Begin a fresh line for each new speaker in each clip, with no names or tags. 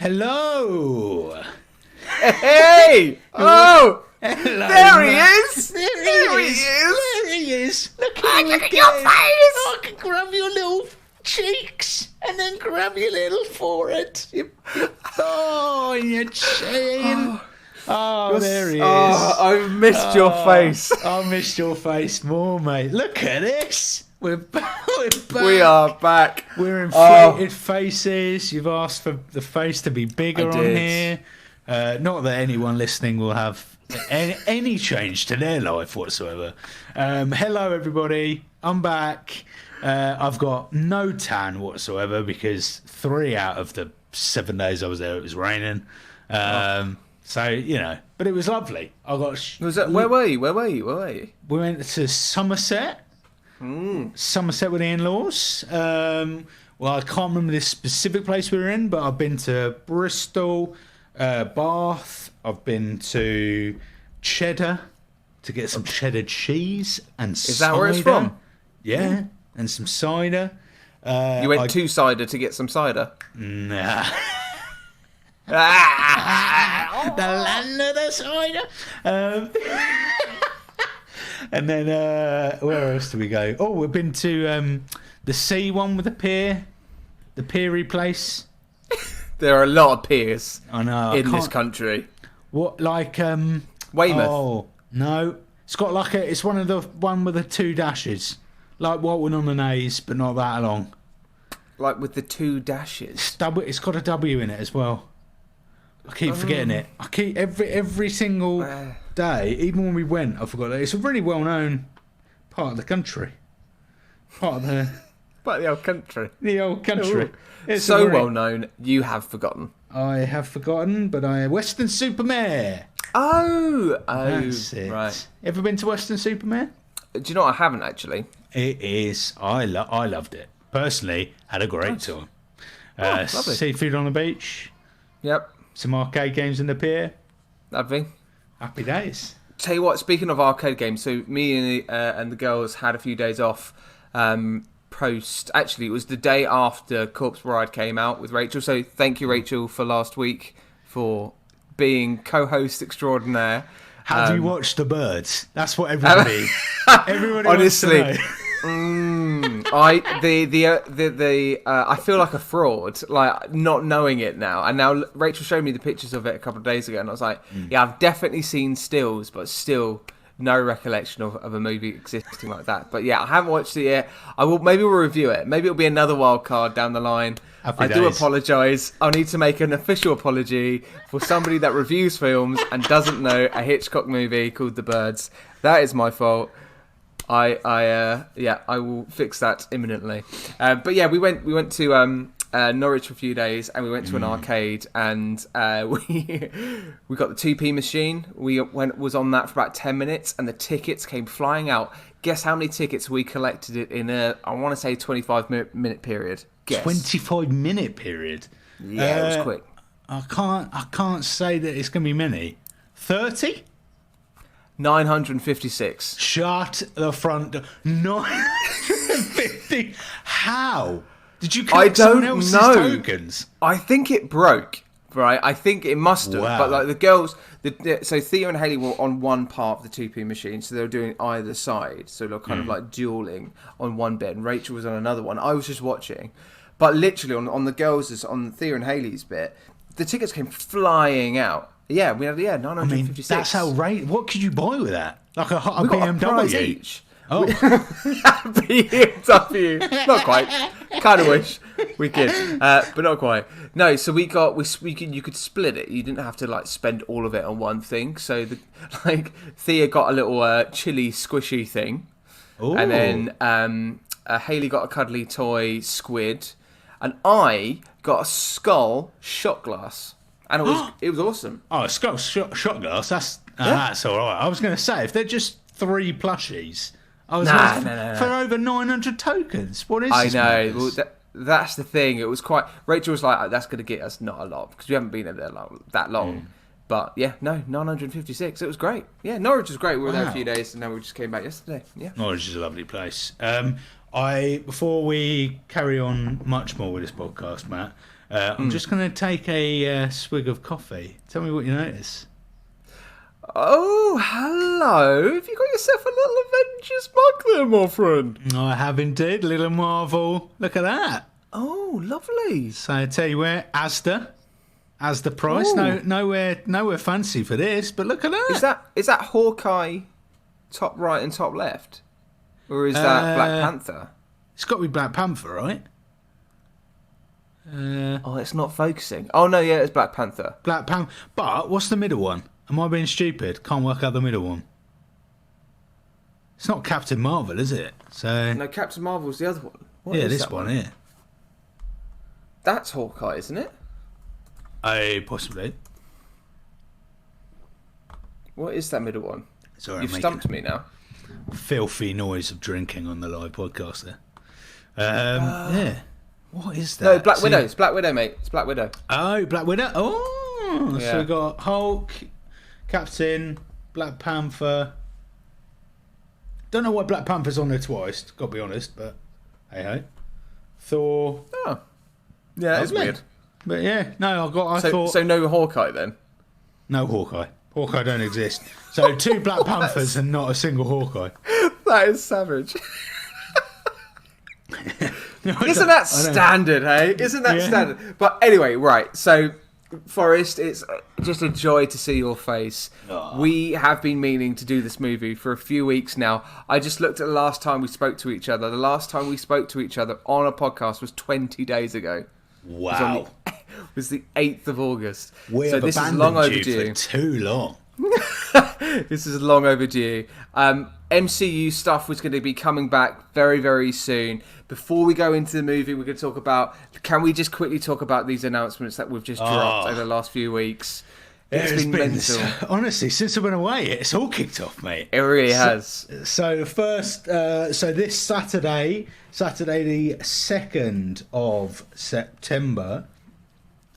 Hello.
Hey! Oh!
Hello,
There he
Matt.
is!
There he is.
is!
There he is. Look at him
Look at
again.
your face!
I can grab your little cheeks and then grab your little forehead, your thigh and your chin. Oh, there he is.
Oh, I've missed your face.
I missed your face more, mate. Look at this. We're back.
We are back.
We're inflated faces. You've asked for the face to be bigger
I
on
did.
here. Not that anyone listening will have any change to their life whatsoever. Hello, everybody. I'm back. I've got no tan whatsoever because 3 out of the 7 days I was there, it was raining. So, you know, but it was lovely. I got.
Where were you?
We went to Somerset. Somerset with the in-laws. Well, I can't remember this specific place we were in, but I've been to Bristol, Bath. I've been to Cheddar to get some cheddar cheese and cider.
Is that where it's from?
Yeah, and some cider.
You went to cider to get some cider.
Nah.
Ah!
The land of the cider. And then where else do we go? Oh, we've been to the sea one with the pier, the peery place.
There are a lot of piers
I know
in this country.
What like
Weymouth.
Oh no, it's got like it's one with the 2 dashes, like Walton on the Naze, but not that long.
Like with the 2 dashes.
It's got a W in it as well. I keep forgetting it. I keep every single day, even when we went, I forgot that it's a really well-known part of the country. Part of the
old country.
the old country.
Ooh.
It's
So
a very-
well known, you have forgotten.
I have forgotten, but Western Supermare.
Oh,
That's it.
right.
Ever been to Western Supermare?
Do you know what? I haven't actually.
It is. I loved it personally. Had a great time.
lovely.
Seafood on the beach.
Yep,
Some arcade games in the pier.
lovely.
Happy days.
Tell you what, speaking of arcade games, so me and the girls had a few days off actually it was the day after Corpse Bride came out with Rachel, so thank you Rachel for last week for being co-host extraordinaire.
Have you watched The Birds? That's what everybody
Honestly,
wants to know.
I feel like a fraud, like not knowing it now. And now Rachel showed me the pictures of it a couple of days ago, and I was like, yeah, I've definitely seen stills, but still no recollection of a movie existing like that. But yeah, I haven't watched it yet. I will. Maybe we'll review it. Maybe it'll be another wild card down the line.
Happy
I do
days.
apologise. I'll need to make an official apology for somebody that reviews films and doesn't know a Hitchcock movie called The Birds. That is my fault. I will fix that imminently. But yeah, we went to Norwich for a few days, and we went to an arcade, and we got the 2p machine. We was on that for about 10 minutes, and the tickets came flying out. Guess how many tickets we collected it in I want to say 25-minute period. Guess.
25-minute period.
Yeah, it was quick.
I can't say that it's going to be many. 30?
956.
Shut the front door. 950. How? Did you collect someone else's tokens?
I think it broke. Right, I think it must have.
Wow.
But like the girls, so Thea and Hayley were on one part of the 2p machine, so they were doing either side, so they were kind of like dueling on one bit, and Rachel was on another one. I was just watching, but literally on the girls, on Thea and Hayley's bit, the tickets came flying out. Yeah, we had 956.
That's how what could you buy with that? Like a
we got a
BMW
prize each.
Oh,
BMW, not quite. Kind of wish we could, but not quite. No, so you could split it. You didn't have to like spend all of it on one thing. So Thea got a little chili squishy thing,
Ooh.
and then Hayley got a cuddly toy squid, and I got a skull shot glass, and it was awesome.
Oh, Scott shot glass. That's all right. I was going to say if they're just 3 plushies. No. For over 900 tokens. What is this?
I know. Well, that's the thing. It was quite. Rachel was like, "That's going to get us not a lot because we haven't been there that long." But yeah, no, 956. It was great. Yeah, Norwich was great. We were there a few days, and then we just came back yesterday. Yeah,
Norwich is a lovely place. Before we carry on much more with this podcast, Matt, I'm just going to take a swig of coffee. Tell me what you notice.
Oh, hello. Have you got yourself a little Avengers mug there, my friend?
I have indeed, little Marvel. Look at that.
Oh, lovely.
So I tell you where, Asda price.
Ooh.
Nowhere fancy for this, but look at that.
Is that Hawkeye top right and top left? Or is that Black Panther?
It's got to be Black Panther, right?
Oh, it's not focusing. Oh, no, yeah, it's Black Panther.
Black Panther. But what's the middle one? Am I being stupid? Can't work out the middle one. It's not Captain Marvel, is it? So
No, Captain Marvel's the other one. What
yeah,
is
this
that
one here.
That's Hawkeye, isn't it?
Oh, possibly.
What is that middle one?
Sorry,
You've
I'm
stumped me now.
filthy noise of drinking on the live podcast there. Yeah. What is that?
No, Black Widow. It's Black Widow, mate. It's Black Widow.
Oh, Black Widow. Oh,
Yeah.
so we got Hulk, Captain, Black Panther. Don't know why Black Panther's on there twice. Got to be honest, but hey ho. Thor.
Oh. Yeah, it's
Lovely.
weird.
But yeah, no, I
So,
thought
so no Hawkeye then?
no Hawkeye. Hawkeye don't exist. So 2 Black Panthers and not a single Hawkeye.
That is savage. Isn't that standard, hey? Isn't that standard? But anyway, right. So, Forrest, it's just a joy to see your face.
Aww.
We have been meaning to do this movie for a few weeks now. I just looked at the last time we spoke to each other. The last time we spoke to each other on a podcast was 20 days ago.
Wow.
It was the 8th of August.
We
so
have
this is
abandoned
long
you
overdue.
for too long.
This is long overdue. MCU stuff was going to be coming back very, very soon. Before we go into the movie, we're going to talk about... Can we just quickly talk about these announcements that we've just dropped over the last few weeks? It's been mental.
Honestly, since I went away, it's all kicked off, mate.
It really has.
So first, so this Saturday the 2nd of September.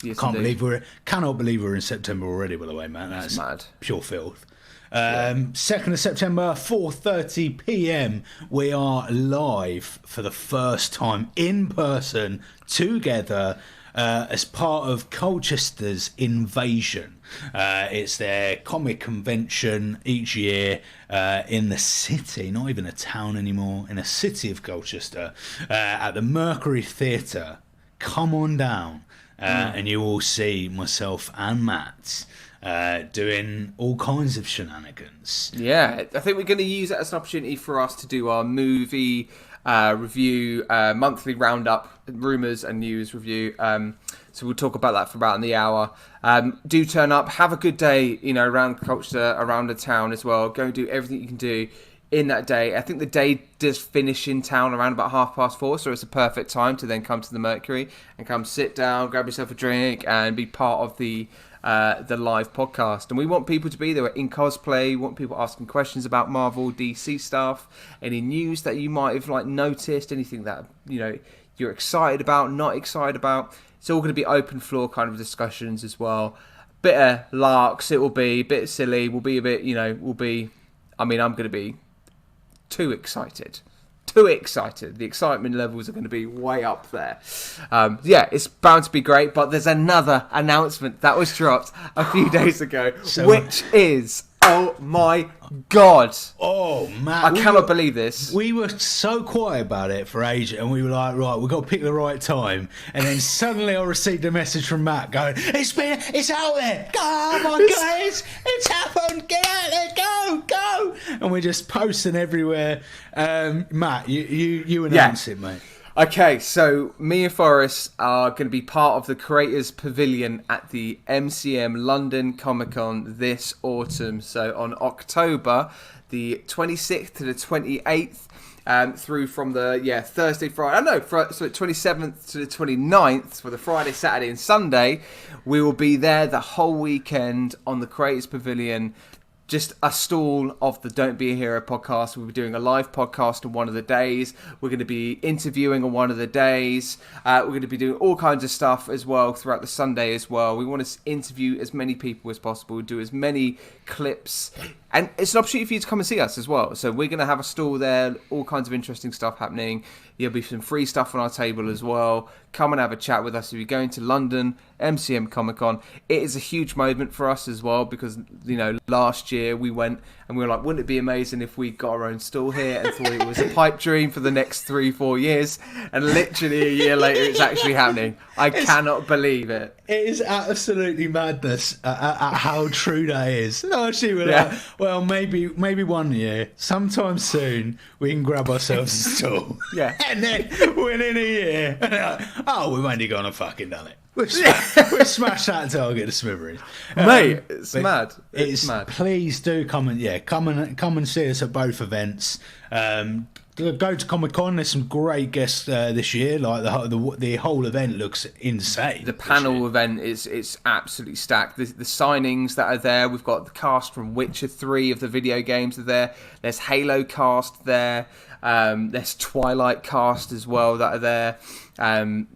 Yes,
Cannot believe we're in September already. By the way, man, that's
mad.
Pure filth. 2nd of September, 4:30 p.m. We are live for the first time in person together as part of Colchester's Invasion. It's their comic convention each year in the city, not even a town anymore, in a city of Colchester, at the Mercury Theatre. Come on down, and you will see myself and Matt doing all kinds of shenanigans.
Yeah, I think we're going to use it as an opportunity for us to do our movie review, monthly roundup, rumours and news review. So we'll talk about that for about an hour. Do turn up, have a good day, around Colchester, around the town as well. Go and do everything you can do in that day. I think the day does finish in town around about 4:30, so it's a perfect time to then come to the Mercury and come sit down, grab yourself a drink, and be part of the live podcast. And we want people to be there in cosplay. We want people asking questions about Marvel, DC stuff, any news that you might have noticed, anything that you're excited about, not excited about. It's all going to be open floor kind of discussions as well. Bit of larks, it will be a bit silly. We'll be a bit, I'm going to be too excited. The excitement levels are going to be way up there. It's bound to be great, but there's another announcement that was dropped a few days ago, which is, oh my God.
Oh, man.
I cannot believe this.
We were so quiet about it for ages, and we were like, right, we've got to pick the right time. And then suddenly I received a message from Matt going, it's out there. Oh my God, it's happened. Get out there, go. And we're just posting everywhere. Matt, you announce it, mate.
Okay, so me and Forrest are going to be part of the Creators Pavilion at the MCM London Comic Con this autumn. So on October the 26th to the 28th, through from the Thursday, Friday, so 27th to the 29th for the Friday, Saturday and Sunday, we will be there the whole weekend on the Creators Pavilion. Just a stall of the Don't Be a Hero podcast. We'll be doing a live podcast on one of the days. We're going to be interviewing on one of the days. We're going to be doing all kinds of stuff as well throughout the Sunday as well. We want to interview as many people as possible, do as many clips. And it's an opportunity for you to come and see us as well. So we're going to have a stall there, all kinds of interesting stuff happening. There'll be some free stuff on our table as well. Come and have a chat with us. If you're going to London, MCM Comic Con, it is a huge moment for us as well because, last year we went and we were like, wouldn't it be amazing if we got our own stall here, and thought it was a pipe dream for the next 3-4 years, and literally a year later it's actually happening. I cannot believe it.
It is absolutely madness at how true that is. Last year we're like, well, maybe one year, sometime soon, we can grab ourselves a stall.
Yeah.
And then within a year, oh, we've only gone and fucking done it. We've smashed that target to smithereens.
Mate, it's mad. It's mad.
Please do come and see us at both events. Go to Comic Con. There's some great guests this year. Like the whole event looks insane.
The panel event it's absolutely stacked. The signings that are there. We've got the cast from Witcher 3 of the video games are there. There's Halo cast there. There's Twilight cast as well that are there.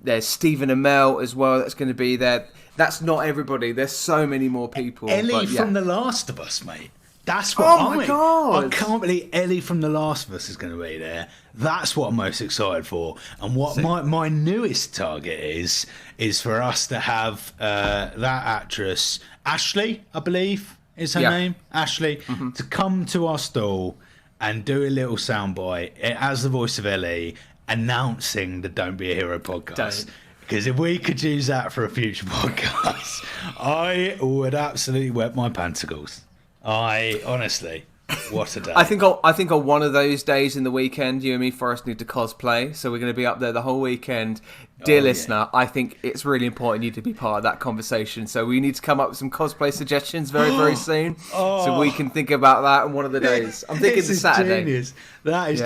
There's Stephen Amell as well that's going to be there. That's not everybody. There's so many more people.
Ellie from The Last of Us, mate. That's what
my God.
I can't believe Ellie from The Last of Us is going to be there. That's what I'm most excited for. And what my newest target is for us to have that actress, Ashley, I believe is her name, Ashley, to come to our stall and do a little soundbite as the voice of Ellie, announcing the Don't Be a Hero podcast. Because if we could use that for a future podcast, I would absolutely wet my panticles. Honestly, what a day.
I think on one of those days in the weekend, you and me, Forrest, need to cosplay. So we're going to be up there the whole weekend. Dear listener, I think it's really important you to be part of that conversation. So we need to come up with some cosplay suggestions very, very soon. So we can think about that on one of the days. I'm thinking the Saturday.
Genius. That is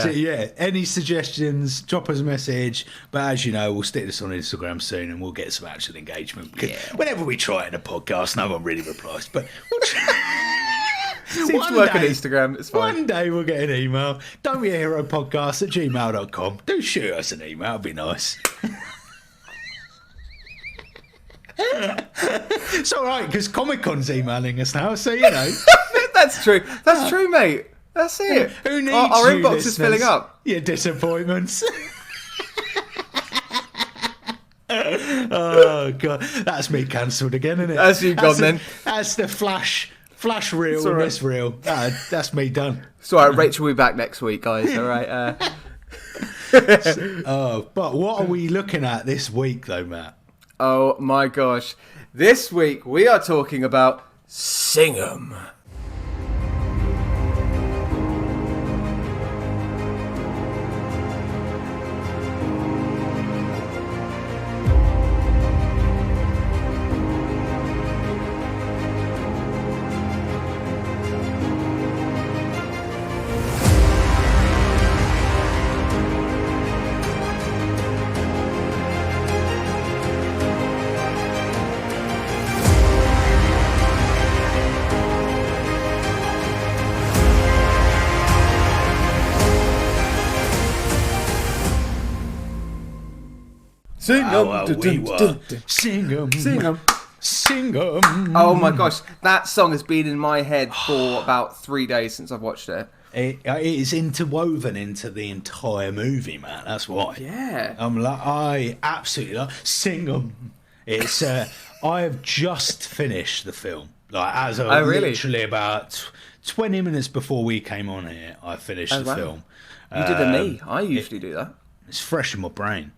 Any suggestions, drop us a message. But as you know, we'll stick this on Instagram soon and we'll get some actual engagement. Because whenever we try it in a podcast, no one really replies. But we'll try.
Seems to work on Instagram, it's fine.
One day we'll get an email. Don't be a hero podcast @gmail.com. Do shoot us an email, it'd be nice. It's alright, because Comic Con's emailing us now, so you know.
That's true. That's true, mate. That's it.
Who needs
our
you,
inbox is filling up.
Your disappointments. Oh, God. That's me cancelled again, isn't it?
That's you gone then.
That's the flash reel and this reel. That's me done.
It's alright, Rachel will be back next week, guys. Alright.
But what are we looking at this week, though, Matt?
Oh my gosh. This week we are talking about Singham.
Singham.
Oh my gosh, that song has been in my head for about 3 days since I've watched it.
It is interwoven into the entire movie, man. That's why.
Yeah.
I absolutely love Singham. It's I have just finished the film. Literally about 20 minutes before we came on here, I finished the film.
You did me. I usually do that.
It's fresh in my brain.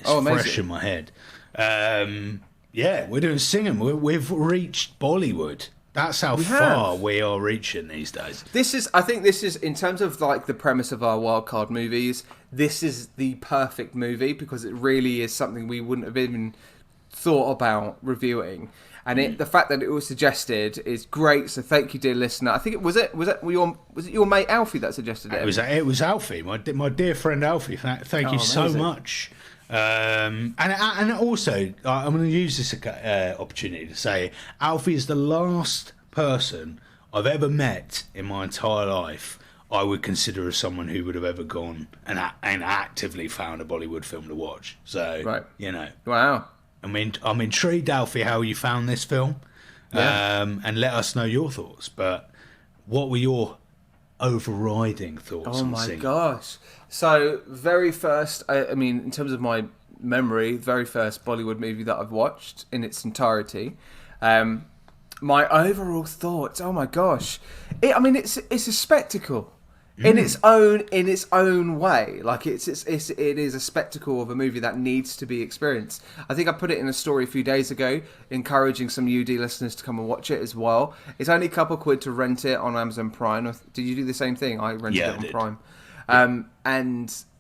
It's
amazing.
Fresh in my head. We're doing Singham. We've reached Bollywood. That's how far we are reaching these days.
I think this is, in terms of like the premise of our wildcard movies, this is the perfect movie because it really is something we wouldn't have even thought about reviewing. And the fact that it was suggested is great. So thank you, dear listener. I think was it your mate Alfie that suggested it?
It was Alfie, my dear friend Alfie. Thank you so much. And also, I'm going to use this opportunity to say, Alfie is the last person I've ever met in my entire life I would consider as someone who would have ever gone and actively found a Bollywood film to watch. So,
Wow.
I mean, I'm intrigued, Alfie, how you found this film, and let us know your thoughts. But what were your overriding thoughts
Oh
on
my
Singham?
gosh. So, very first, I mean, in terms of my memory, very first Bollywood movie that I've watched in its entirety. My overall thoughts, oh my gosh. It's a spectacle. In its own way, like it is a spectacle of a movie that needs to be experienced. I think I put it in a story a few days ago, encouraging some UD listeners to come and watch it as well. It's only a couple quid to rent it on Amazon Prime. Did you do the same thing? I rented it on Prime.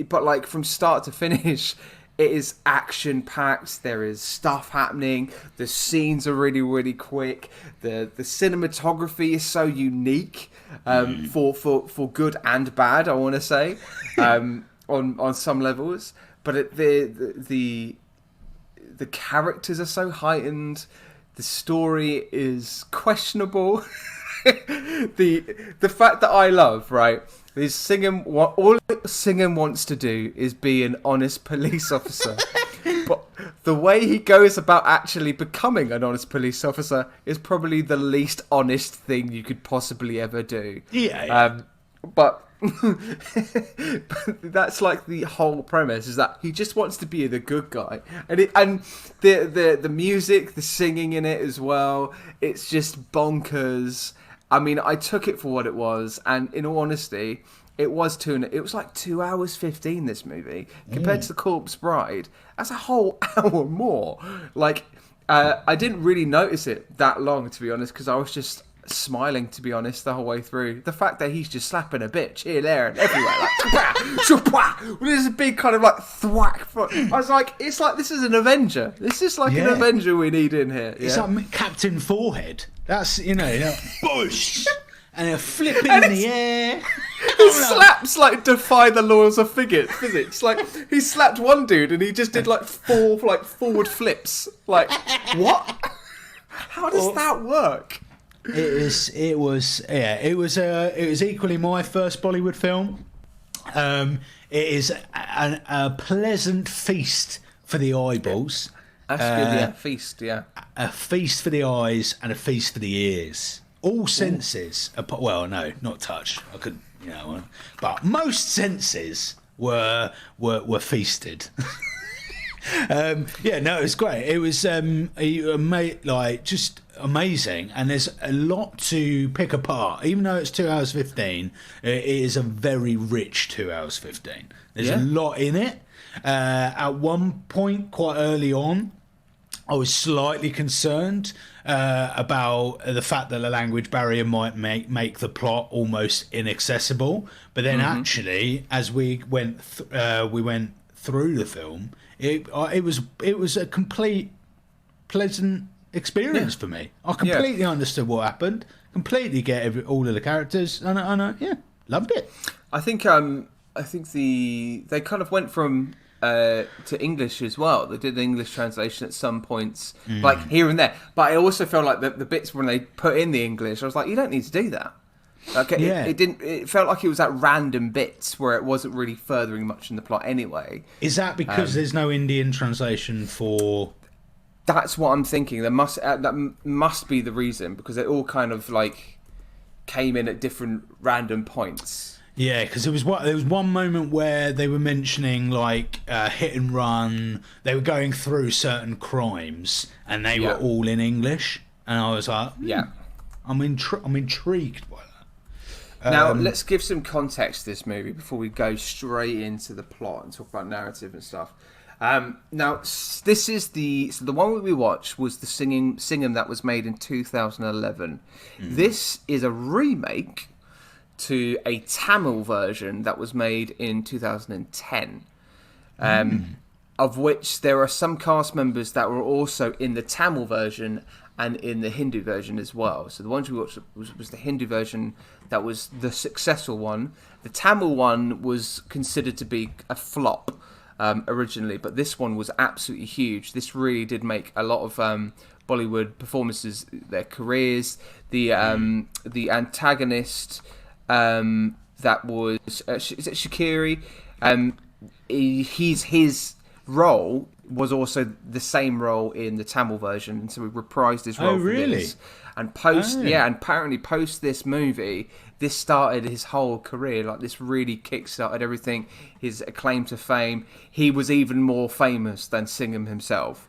But like from start to finish, it is action packed. There is stuff happening. The scenes are really, really quick. The cinematography is so unique, for good and bad, I want to say, on some levels. But the characters are so heightened. The story is questionable. The fact that I love, right, is Singham. All Singham wants to do is be an honest police officer, but the way he goes about actually becoming an honest police officer is probably the least honest thing you could possibly ever do.
Yeah.
But that's like the whole premise, is that he just wants to be the good guy, and the music, the singing in it as well, it's just bonkers. I mean, I took it for what it was, and in all honesty, it was like 2 hours 15. This movie compared to The Corpse Bride, that's a whole hour more. Like, I didn't really notice it that long, to be honest, because I was just smiling, to be honest, the whole way through. The fact that he's just slapping a bitch here, there, and everywhere, like there's a big kind of like thwack. I was like, it's like this is an Avenger. This is like an Avenger we need in here.
It's like Captain Forehead. That's boosh, and they're flipping in the air.
He slaps like defy the laws of physics. Like he slapped one dude and he just did like 4 like forward flips. Like what? How does that work?
It was equally my first Bollywood film. It is a pleasant feast for the eyeballs.
That's good, yeah. Feast, yeah.
A feast for the eyes and a feast for the ears. All senses. Well, no, not touch. I could, but most senses were feasted. It was great. It was just amazing, and there's a lot to pick apart. Even though it's 2 hours 15, it is a very rich 2 hours 15. There's a lot in it. At one point, quite early on, I was slightly concerned about the fact that the language barrier might make the plot almost inaccessible. But then, actually, as we went through the film, it was a complete pleasant experience for me. I completely understood what happened. Completely get all of the characters, and loved it.
I think they kind of went from to English as well. They did an English translation at some points, like here and there. But I also felt like the bits when they put in the English, I was like, you don't need to do that. Okay, it didn't. It felt like it was at random bits where it wasn't really furthering much in the plot anyway.
Is that because there's no Indian translation for?
That's what I'm thinking. That must be the reason, because it all kind of like came in at different random points.
Yeah, because there was one moment where they were mentioning like hit and run. They were going through certain crimes, and they were all in English, and I was like, I'm intrigued by that.
Now let's give some context to this movie before we go straight into the plot and talk about narrative and stuff. Now this is the one we watched was the Singham that was made in 2011. This is a remake to a Tamil version that was made in 2010, of which there are some cast members that were also in the Tamil version and in the Hindu version as well. So the ones we watched was the Hindu version that was the successful one. The Tamil one was considered to be a flop originally, but this one was absolutely huge. This really did make a lot of Bollywood performances, their careers. The antagonist, that was is it Shakiri? His role was also the same role in the Tamil version, and so he reprised his role.
Oh, really?
For this. And and apparently post this movie, this started his whole career. Like, this really kickstarted everything. His acclaim to fame. He was even more famous than Singham himself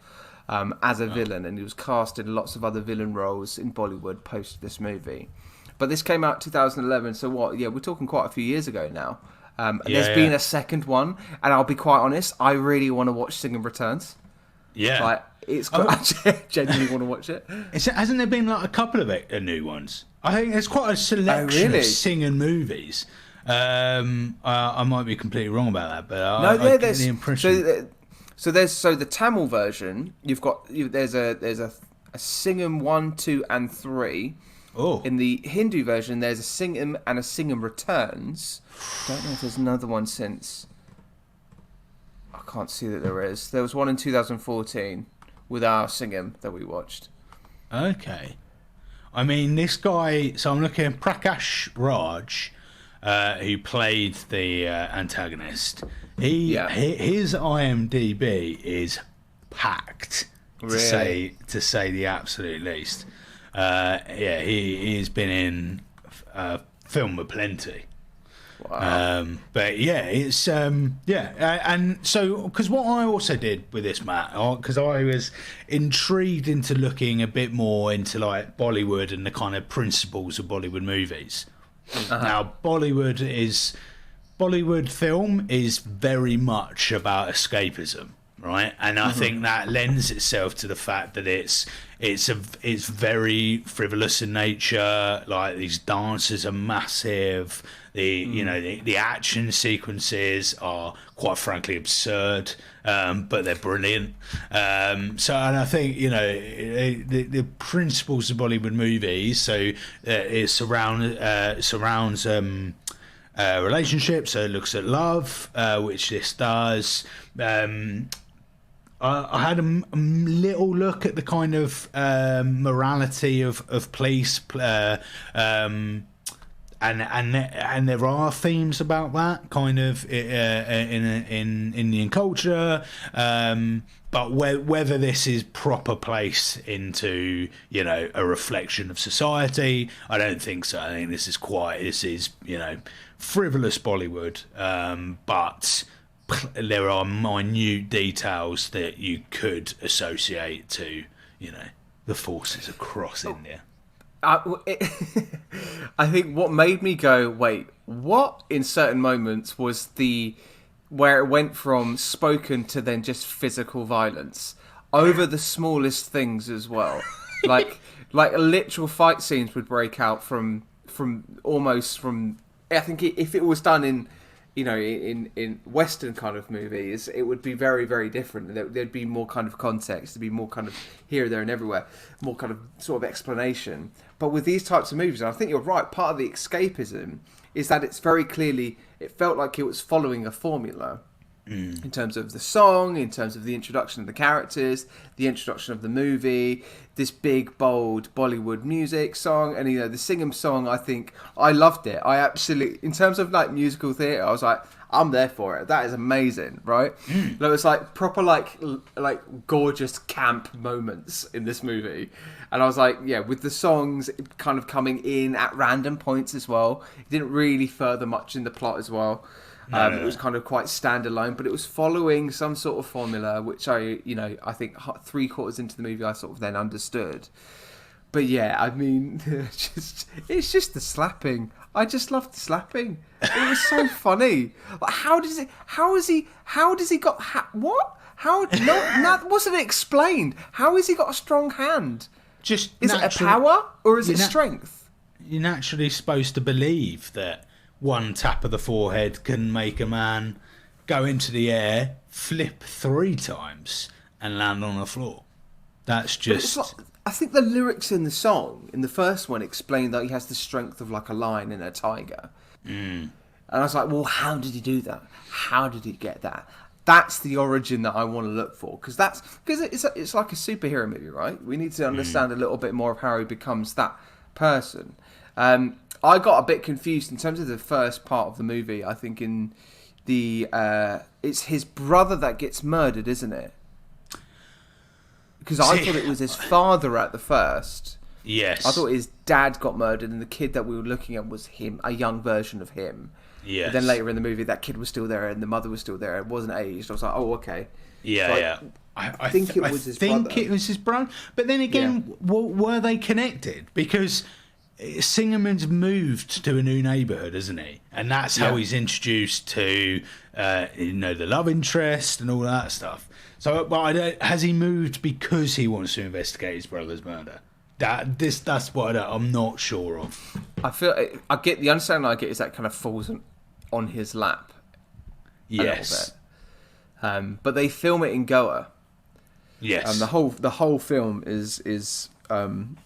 as a villain, and he was cast in lots of other villain roles in Bollywood post this movie. But this came out 2011, so what? Yeah, we're talking quite a few years ago now. There's been a second one, and I'll be quite honest, I really want to watch Singham Returns.
Yeah.
Like, I genuinely want to watch it.
Hasn't there been like a couple of new ones? I think there's quite a selection of singing movies. I might be completely wrong about that, but I get the impression.
So the Tamil version, there's a Singham 1, 2, and 3.
Oh.
In the Hindu version, there's a Singham and a Singham Returns. Don't know if there's another one since. I can't see that there is. There was one in 2014 with our Singham that we watched.
Okay. I mean, this guy... So I'm looking at Prakash Raj, who played the antagonist. His IMDb is packed, to say the absolute least. He's been in film aplenty.
Wow.
But yeah, it's and so because what I also did with this, Matt, because I was intrigued into looking a bit more into like Bollywood and the kind of principles of Bollywood movies. Now, Bollywood film is very much about escapism, right? And I think that lends itself to the fact that it's very frivolous in nature. Like, these dances are massive. The action sequences are quite frankly absurd, but they're brilliant. And I think the principles of Bollywood movies. So it surrounds relationships. So it looks at love, which this does. I had a little look at the kind of morality of police, and there are themes about that kind of in Indian culture, but whether this is proper place into a reflection of society, I don't think so. I think this is frivolous Bollywood, but there are minute details that you could associate to the forces across India.
I think what made me go, wait, what, in certain moments was where it went from spoken to then just physical violence over the smallest things as well. like literal fight scenes would break out from I think if it was done in Western kind of movies, it would be very, very different. There'd be more kind of context, there'd be more kind of here, there, and everywhere, more kind of sort of explanation. But with these types of movies, and I think you're right, part of the escapism is that it's very clearly, it felt like it was following a formula. In terms of the song, in terms of the introduction of the characters, the introduction of the movie, this big, bold Bollywood music song, and the Singham song, I think, I loved it. I absolutely, in terms of like musical theatre, I was like, I'm there for it. That is amazing, right? It was like proper, like gorgeous camp moments in this movie. And I was like, yeah, with the songs kind of coming in at random points as well. It didn't really further much in the plot as well. It was kind of quite standalone, but it was following some sort of formula, which I think 3/4 into the movie I sort of then understood. But yeah, I mean, it's just the slapping. I just loved the slapping. It was so funny. Like, how does he got what? How that wasn't explained. How has he got a strong hand? Is it a power or is it strength?
You're naturally supposed to believe that one tap of the forehead can make a man go into the air, flip 3 times, and land on the floor. That's just...
I think the lyrics in the song, in the first one, explain that he has the strength of like a lion and a tiger. And I was like, well, how did he do that? How did he get that? That's the origin that I want to look for. Because it's like a superhero movie, right? We need to understand a little bit more of how he becomes that person. I got a bit confused in terms of the first part of the movie. I think in the it's his brother that gets murdered, isn't it? because I thought it was his father at the first.
Yes.
I thought his dad got murdered, and the kid that we were looking at was him, a young version of him.
Yes.
But then later in the movie, that kid was still there, and the mother was still there. It wasn't aged. I was like, oh, okay.
Yeah,
So
yeah.
I think it was his brother.
I think it was his brother. But then again, were they connected? Because Singham's moved to a new neighbourhood, hasn't he? And that's how he's introduced to, the love interest and all that stuff. So, but has he moved because he wants to investigate his brother's murder? That's what I'm not sure of.
I get the understanding I get is that kind of falls on his lap.
Yes.
A little bit. But they film it in Goa.
Yes.
And the whole film is on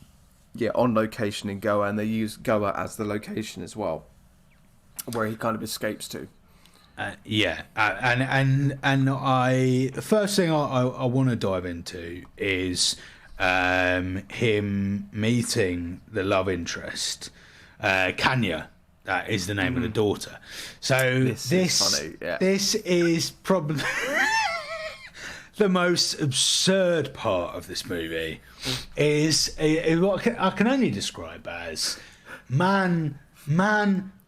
location in Goa, and they use Goa as the location as well, where he kind of escapes to.
And the first thing I want to dive into is him meeting the love interest, Kanya. That is the name of the daughter. So this is funny. Yeah. This is probably the most absurd part of this movie. Is what I can only describe as man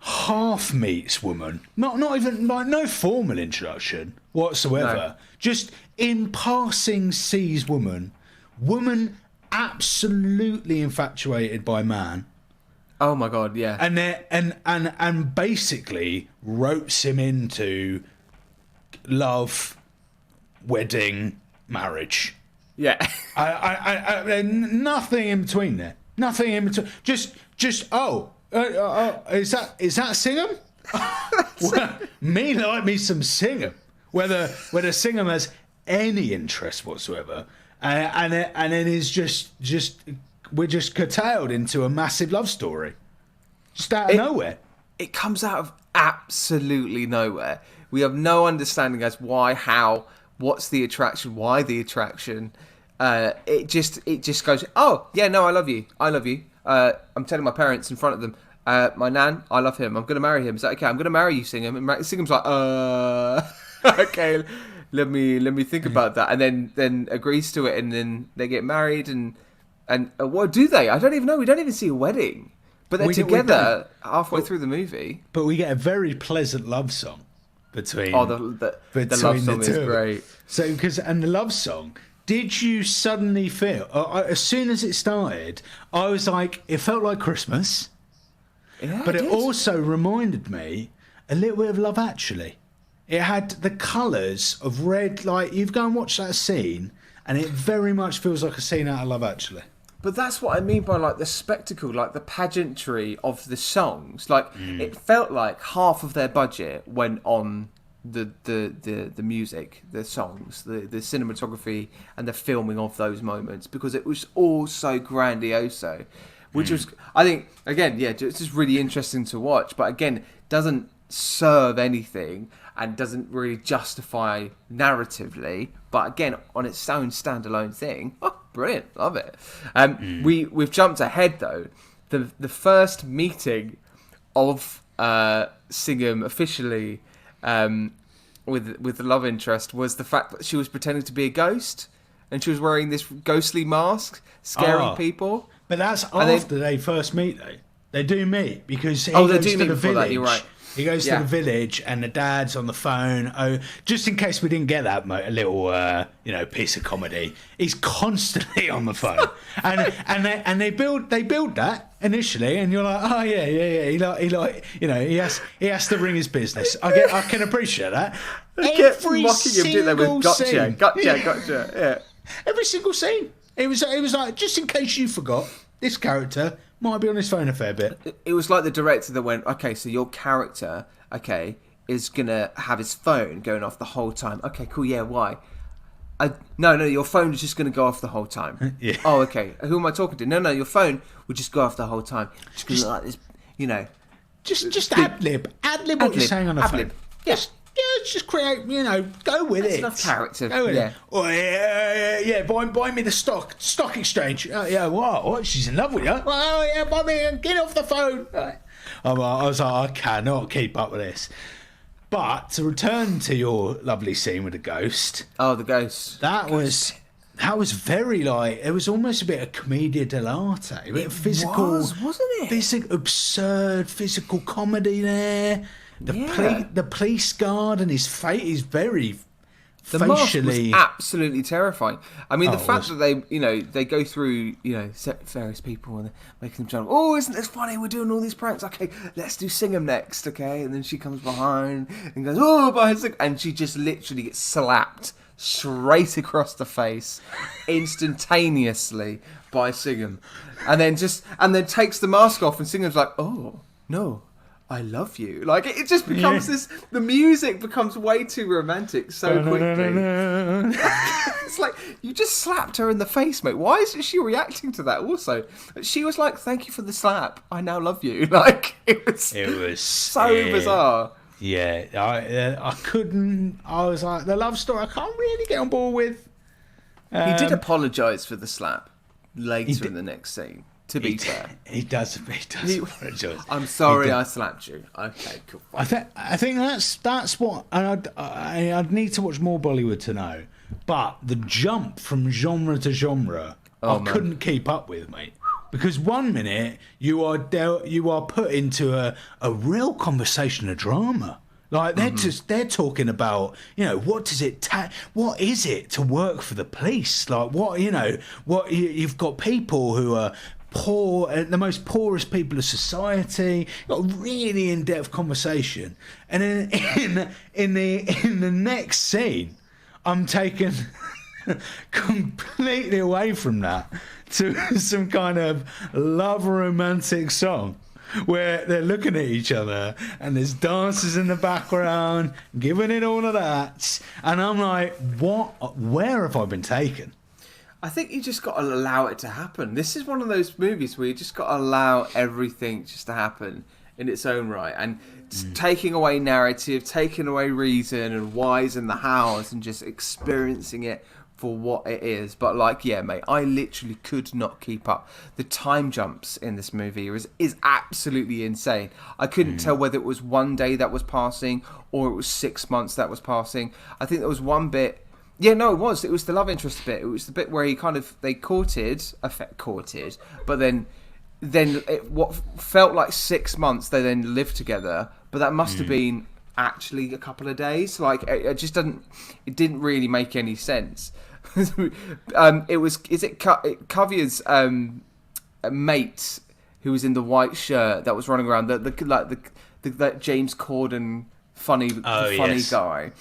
half meets woman. Not even like no formal introduction whatsoever. No. Just in passing sees woman absolutely infatuated by man.
Oh my god, yeah.
And basically ropes him into love, wedding, marriage.
Yeah.
I nothing in between there. Nothing in between. Just is that Singham? Well, me like me some Singham. Whether Singham has any interest whatsoever, and then is just we're just curtailed into a massive love story, just out of nowhere.
It comes out of absolutely nowhere. We have no understanding as why, how, what's the attraction, why the attraction. It just goes, oh yeah, no, I love you. I'm telling my parents in front of them, my nan, I love him. I'm going to marry him. Is that okay? I'm going to marry you, Singham. And Singham's like, okay, let me think about that. And then agrees to it, and then they get married, and what do they? I don't even know. We don't even see a wedding, but they're together halfway through the movie.
But we get a very pleasant love song between.
Oh, the love song is great.
So and the love song. Did you suddenly feel, as soon as it started, I was like, it felt like Christmas, but it also reminded me a little bit of Love Actually. It had the colours of red, like, you've gone and watched that scene, and it very much feels like a scene out of Love Actually.
But that's what I mean by, like, the spectacle, like, the pageantry of the songs. Like, it felt like half of their budget went on the music, the songs, the cinematography, and the filming of those moments, because it was all so grandioso, which was, I think, again, it's just really interesting to watch, but again, doesn't serve anything and doesn't really justify narratively, but again, on its own standalone thing, brilliant, love it. We've jumped ahead though. The first meeting of Singham officially with the love interest was the fact that she was pretending to be a ghost, and she was wearing this ghostly mask, scaring people.
But that's after they first meet, though. They do meet, because he
they
goes
do
to
meet
the
before
village.
that, you're right.
He goes to the village, and the dad's on the phone. Oh, just in case we didn't get that a little, piece of comedy. He's constantly on the phone, and they build that initially, and you're like, oh yeah. He has to ring his business. I can appreciate that. Every single scene.
Gotcha. Yeah.
Every single scene. It was like, just in case you forgot, this character might be on his phone a fair bit.
It was like the director that went, okay, so your character, is going to have his phone going off the whole time. Okay, cool, yeah, why? No, your phone is just going to go off the whole time.
Yeah.
Oh, okay, who am I talking to? No, your phone will just go off the whole time. Just like this,
Just ad-lib. Ad-lib what you're saying on the phone.
Yeah.
Just create, go with
That's
it.
enough character.
Go with
it.
Oh, yeah, buy me the stock exchange. Oh, yeah, what? She's in love with you? Oh, yeah, buy me, get off the phone. I was like, I cannot keep up with this. But to return to your lovely scene with the ghost.
Oh, the ghost.
That was that was very like it was almost a bit of commedia dell'arte, a bit of physical,
wasn't it?
Absurd physical comedy there. The police guard and his face is very
the mask
facially
was absolutely terrifying. I mean, the fact that they go through various people and making them jump. Oh, isn't this funny? We're doing all these pranks. Okay, let's do Singham next. Okay, and then she comes behind and goes, oh, behind Singham, and she just literally gets slapped straight across the face instantaneously by Singham, and then takes the mask off, and Singham's like, oh no, I love you. Like it just becomes this. The music becomes way too romantic so quickly. It's like you just slapped her in the face, mate. Why isn't she reacting to that? Also, she was like, "Thank you for the slap. I now love you." Like it was so bizarre.
Yeah, I couldn't. I was like, the love story I can't really get on board with.
He did apologise for the slap later in the next scene. To be fair,
he does apologise.
I'm sorry, I slapped you. Okay, cool.
I think that's what, and I'd need to watch more Bollywood to know. But the jump from genre to genre, couldn't keep up with, mate. Because one minute you are put into a real conversation, a drama. Like they're talking about, what is it to work for the police? Like you've got people who are poor, the most poorest people of society. Got a really in-depth conversation, and in the next scene, I'm taken completely away from that to some kind of love romantic song where they're looking at each other and there's dancers in the background giving it all of that, and I'm like, where have I been taken?
I think you just got to allow it to happen. This is one of those movies where you just got to allow everything just to happen in its own right, and taking away narrative, taking away reason and whys and the hows, and just experiencing it for what it is. But mate, I literally could not keep up. The time jumps in this movie is absolutely insane. I couldn't tell whether it was one day that was passing or it was 6 months that was passing. I think there was one bit. Yeah, no, it was. It was the love interest bit. It was the bit where they courted, but then what felt like 6 months, they then lived together. But that must have been actually a couple of days. Like it didn't really make any sense. It was Kavya's mate who was in the white shirt that was running around that James Corden funny guy.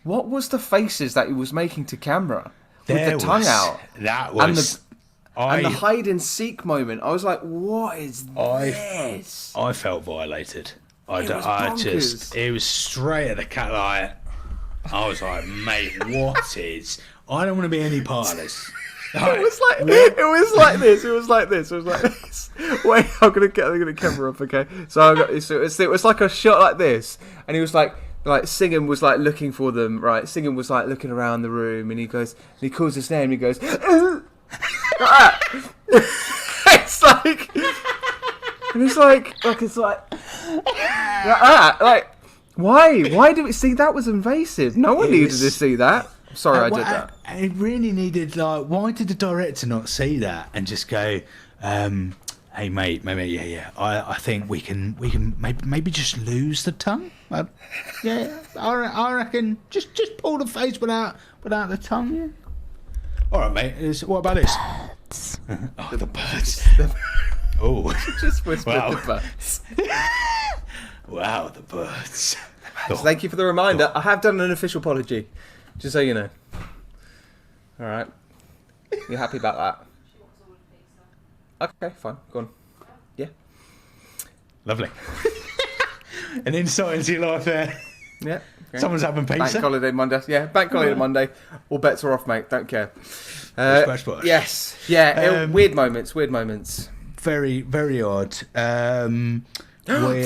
What was the faces that he was making to camera with the tongue out?
That was
and the hide and seek moment. I was like, what is this?
I felt violated. It was straight at the cat. Like, I was like, mate, what is? I don't want to be any part of this.
It was like this. Wait, I'm gonna get the camera up, okay? So it was like a shot like this, and he was like Singham was like looking for them, right? Singham was like looking around the room, and he calls his name, and he goes, it's like, and it's like why do we see that was invasive? No one needed to see that. Sorry, I did that.
It really needed, why did the director not see that and just go, hey mate, yeah. I think we can maybe just lose the tongue. I reckon just pull the face without the tongue. Yeah. All right, mate. What about this? The birds. Oh,
just whispered the birds.
Wow, the birds.
So thank you for the reminder. I have done an official apology, just so you know. All right, you happy about that? Okay, fine. Go on. Yeah.
Lovely. An insight into your life there.
Yeah. Okay.
Someone's having pizza.
Bank holiday Monday. Yeah, bank holiday Monday. All bets are off, mate. Don't care.
Splash.
Yes. Yeah. Weird moments.
Very, very odd.
The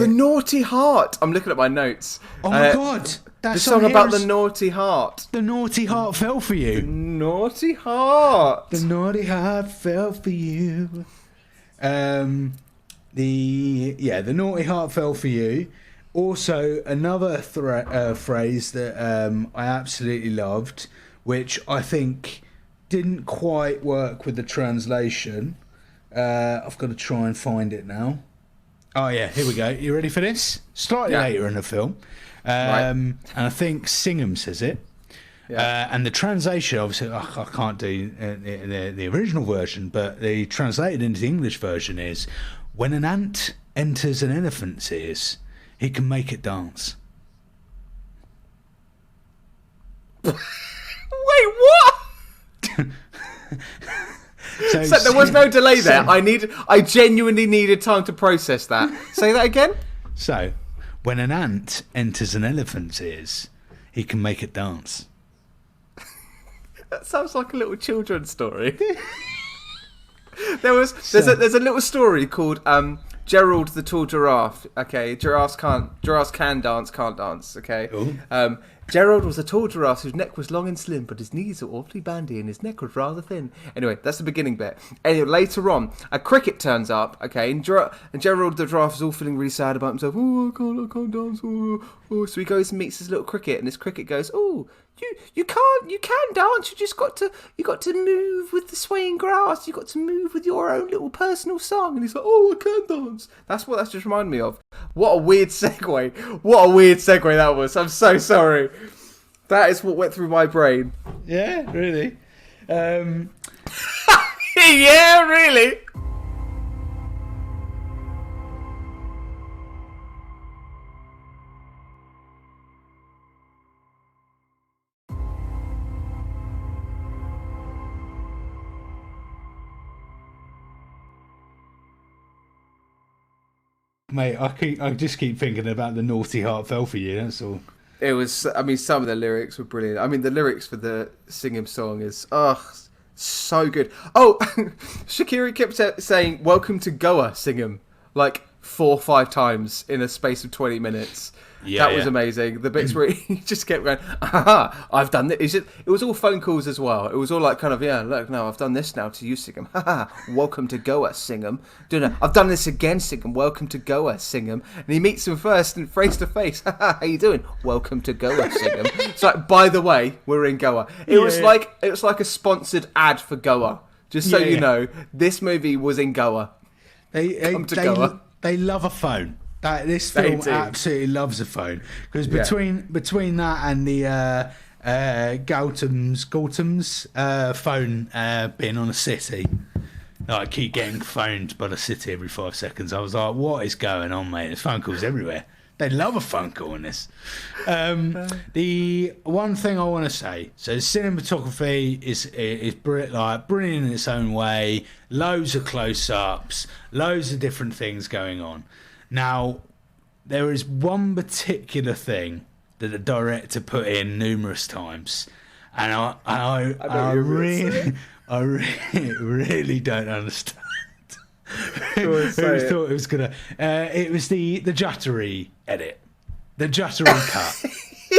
naughty heart. I'm looking at my notes.
Oh my god.
The song about the naughty heart.
The naughty heart fell for you.
The naughty heart.
The naughty heart fell for you. The naughty heart fell for you. Also, another phrase that I absolutely loved, which I think didn't quite work with the translation. I've got to try and find it now. Oh yeah, here we go. You ready for this? Slightly later in the film, and I think Singham says it. Yeah. And the translation, obviously, I can't do the original version, but the translated into the English version is, "When an ant enters an elephant's ears, he can make it dance."
Wait, what? So there was no delay there. I genuinely needed time to process that. Say that again.
So, when an ant enters an elephant's ears, he can make it dance.
That sounds like a little children's story. There's a little story called Gerald the Tall Giraffe. Okay, giraffes can dance, can't dance. Okay. Gerald was a tall giraffe whose neck was long and slim, but his knees were awfully bandy and his neck was rather thin. Anyway, that's the beginning bit. Anyway, later on, a cricket turns up, okay, and Gerald the giraffe is all feeling really sad about himself. Oh, I can't dance. Oh. So he goes and meets his little cricket, and this cricket goes, "Oh, you can dance. You got to move with the swaying grass. You got to move with your own little personal song." And he's like, "Oh, I can dance." That's what that's just reminded me of. What a weird segue. What a weird segue that was. I'm so sorry. That is what went through my brain.
Yeah, really.
Yeah, really.
Mate, I just keep thinking about the Naughty Heart Fell for You, that's all.
It was, I mean, some of the lyrics were brilliant. I mean, the lyrics for the Singham song is, so good. Oh, Shakira kept saying, "Welcome to Goa, Singham," like 4 or 5 times in a space of 20 minutes. That was amazing. The bits where he just kept going, "Aha, I've done this." It was all phone calls as well. It was all like kind of, look, no, I've done this now to you, Singham. Haha, welcome to Goa, Singham. I've done this again, Singham. Welcome to Goa, Singham. And he meets him first and face to face. How you doing? Welcome to Goa, Singham. It's like, by the way, we're in Goa. It was like a sponsored ad for Goa. Just so you know, this movie was in Goa.
Goa. They love a phone. This film absolutely loves a phone, because between that and the Gautam's phone being on a city, I keep getting phoned by the city every 5 seconds. I was like, what is going on, mate? There's phone calls everywhere. They love a phone call in this. The one thing I want to say, so cinematography is brilliant in its own way. Loads of close-ups, loads of different things going on. Now, there is one particular thing that the director put in numerous times, and I really don't understand. Who thought it was gonna? It was the Juttery edit, the Juttery cut.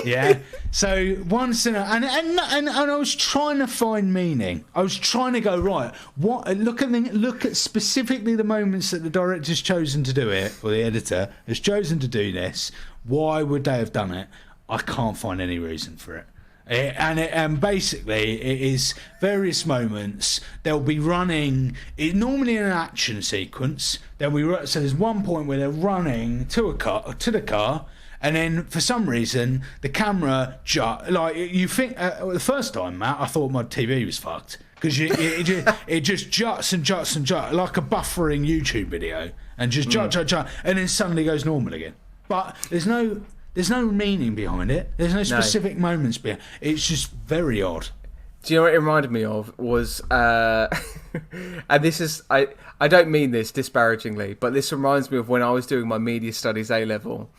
Yeah. So once and I was trying to find meaning. I was trying to go, right, what? Look at specifically the moments that the director's chosen to do it, or the editor has chosen to do this. Why would they have done it? I can't find any reason for it. And basically it is various moments. They'll be running. Normally in an action sequence, so there's one point where they're running to the car. And then, for some reason, the camera you think the first time, Matt, I thought my TV was fucked, because it just juts and juts and juts like a buffering YouTube video, and just jut, and then suddenly goes normal again. But there's no meaning behind it. There's no specific moments behind it. It's just very odd.
Do you know what it reminded me of was, and this is, I don't mean this disparagingly, but this reminds me of when I was doing my media studies A-level,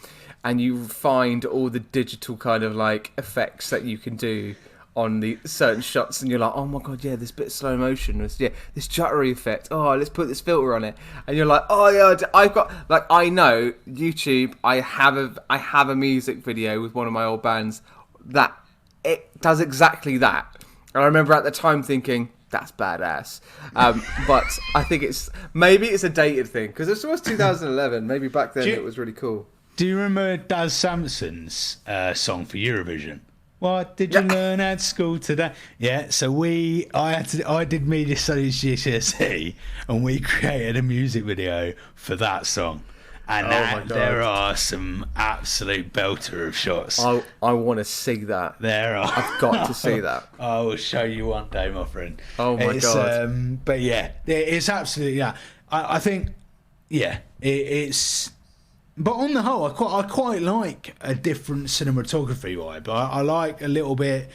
and you find all the digital kind of like effects that you can do on the certain shots, and you're like, oh my god, yeah, this bit of slow motion, this Juttery effect, oh, let's put this filter on it, and you're like, oh yeah, I've got, like, I know YouTube, I have a music video with one of my old bands that it does exactly that, and I remember at the time thinking, that's badass, but I think maybe it's a dated thing, because this was 2011, maybe back then it was really cool.
Do you remember Daz Sampson's song for Eurovision? What did you learn at school today? Yeah, so I did media studies GCSE, and we created a music video for that song. And there are some absolute belter of shots.
I want to see that.
There are.
I've got to see that.
I will show you one day, my friend.
Oh my God.
But yeah, it's absolutely, yeah. I think, yeah, it's. But on the whole, I quite like a different cinematography vibe. I like a little bit,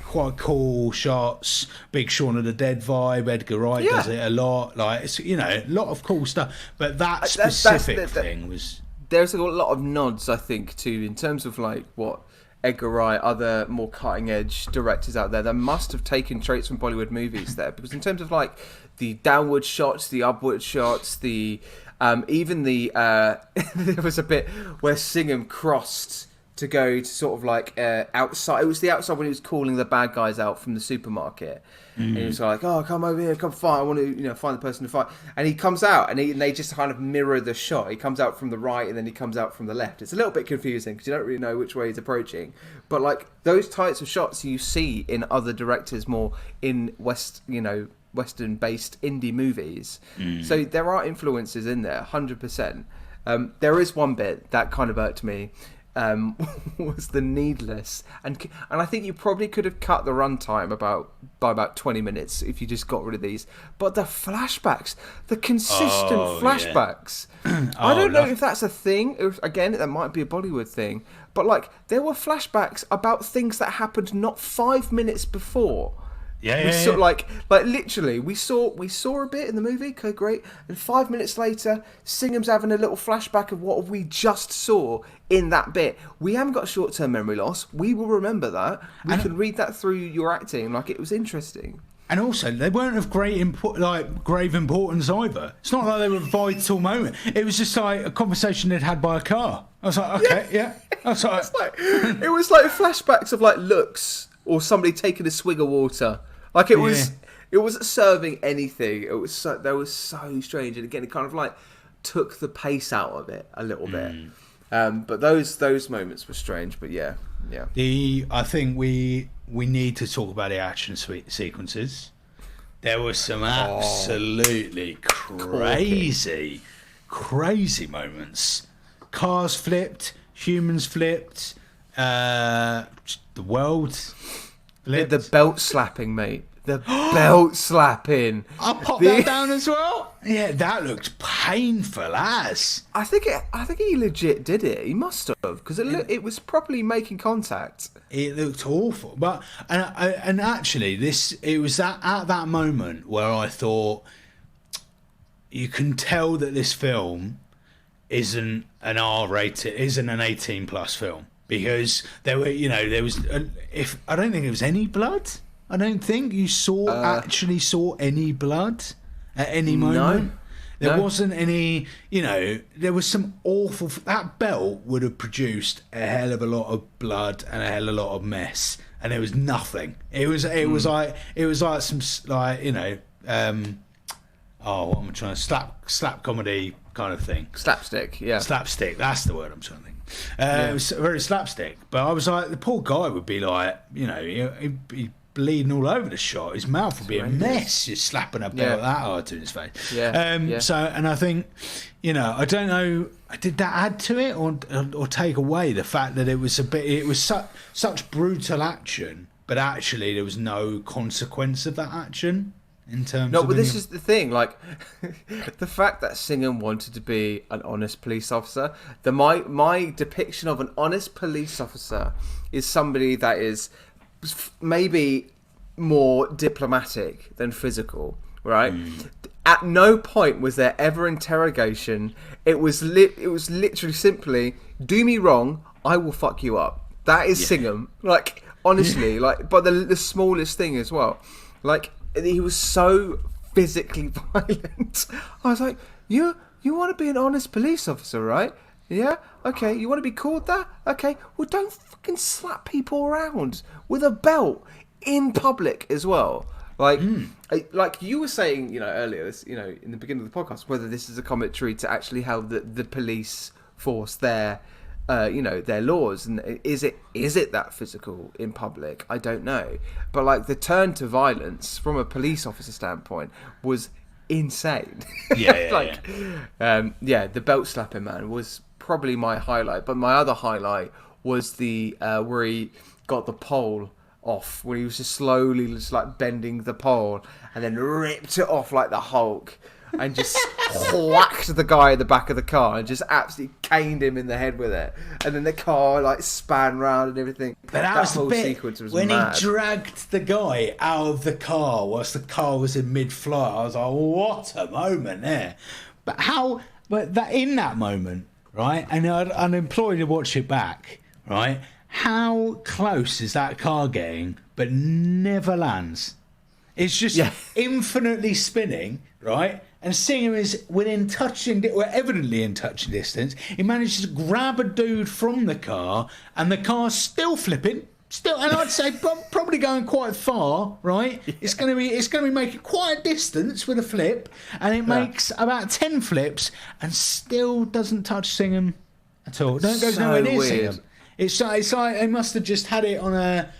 quite cool shots, big Shaun of the Dead vibe. Edgar Wright does it a lot. Like, it's, a lot of cool stuff. But that specific thing was...
There's a lot of nods, I think, too, in terms of like what Edgar Wright, other more cutting-edge directors out there, that must have taken traits from Bollywood movies there. Because in terms of like the downward shots, the upward shots, even the there was a bit where Singham crossed to go to sort of like outside. It was the outside when he was calling the bad guys out from the supermarket, and he was like, "Oh, come over here, come fight. I want to, find the person to fight." And he comes out, and they just kind of mirror the shot. He comes out from the right, and then he comes out from the left. It's a little bit confusing because you don't really know which way he's approaching. But like those types of shots you see in other directors more in Western-based indie movies. So there are influences in there, 100%. There is one bit that kind of irked me, was the needless, and I think you probably could have cut the runtime by about 20 minutes if you just got rid of these. But the flashbacks, the consistent flashbacks, I don't know if that's a thing. Again, that might be a Bollywood thing, but like there were flashbacks about things that happened not 5 minutes before. Like literally, we saw a bit in the movie. Okay, great. And 5 minutes later, Singham's having a little flashback of what we just saw in that bit. We haven't got short-term memory loss. We will remember that. We can read that through your acting. Like, it was interesting.
And also, they weren't of grave importance either. It's not like they were a vital moment. It was just like a conversation they'd had by a car. I was like, okay, yeah. That's all right.
It was like flashbacks of like looks or somebody taking a swig of water. Like it wasn't serving anything. That was so strange, and again, it kind of like took the pace out of it a little bit. But those moments were strange. But yeah.
I think we need to talk about the action sequences. There were some absolutely crazy moments. Cars flipped, humans flipped, the world flipped.
The belt slapping, mate. The belt slapping.
I popped that down as well. Yeah, that looked painful as.
I think he legit did it. He must have, because it was properly making contact.
It looked awful, but and actually, it was at that moment where I thought, you can tell that this film isn't an R-rated, isn't an 18+ film, because there was if I don't think there was any blood. I don't think you actually saw any blood at any moment. There wasn't any, there was some awful... That belt would have produced a hell of a lot of blood and a hell of a lot of mess, and there was nothing. It was like some, like, what am I trying to... Slap comedy kind of thing.
Slapstick, yeah.
Slapstick, that's the word I'm trying to think. It was very slapstick, but I was like, the poor guy would be like, he'd bleeding all over the shot. His mouth would be a mess, just slapping a belt that hard to his face. So, and I think, I don't know, did that add to it or take away the fact that it was such brutal action, but actually there was no consequence of that action in terms of...
But this is the thing, like, the fact that Singham wanted to be an honest police officer, my depiction of an honest police officer is somebody that is maybe more diplomatic than physical, right? At no point was there ever interrogation. It was literally simply, do me wrong, I will fuck you up. That is Singham. Like, honestly, like, but the smallest thing as well. Like, he was so physically violent. I was like, you want to be an honest police officer, right? Yeah? Okay, you want to be called that? Okay, well, don't fucking slap people around with a belt in public as well. Like, like you were saying, earlier, in the beginning of the podcast, whether this is a commentary to actually how the police force there their laws. And is it that physical in public? I don't know. But like the turn to violence from a police officer standpoint was insane. The belt slapping, man, was probably my highlight. But my other highlight was the where he got the pole off, where he was just slowly just like bending the pole and then ripped it off like the Hulk and just whacked the guy in the back of the car and just absolutely caned him in the head with it. And then the car like span round and everything.
But that was whole sequence was when mad. He dragged the guy out of the car whilst the car was in mid-flight. I was like, what a moment there. But that in that moment, right, and I'd employ to watch it back, right, how close is that car getting but never lands? It's just infinitely spinning, right? And Singham is evidently in touching distance. He manages to grab a dude from the car, and the car's still flipping, and I'd say probably going quite far, right? Yeah. It's going to be making quite a distance with a flip, and it makes about 10 flips, and still doesn't touch Singham at all. Don't go nowhere near Singham. It's like they must have just had it on a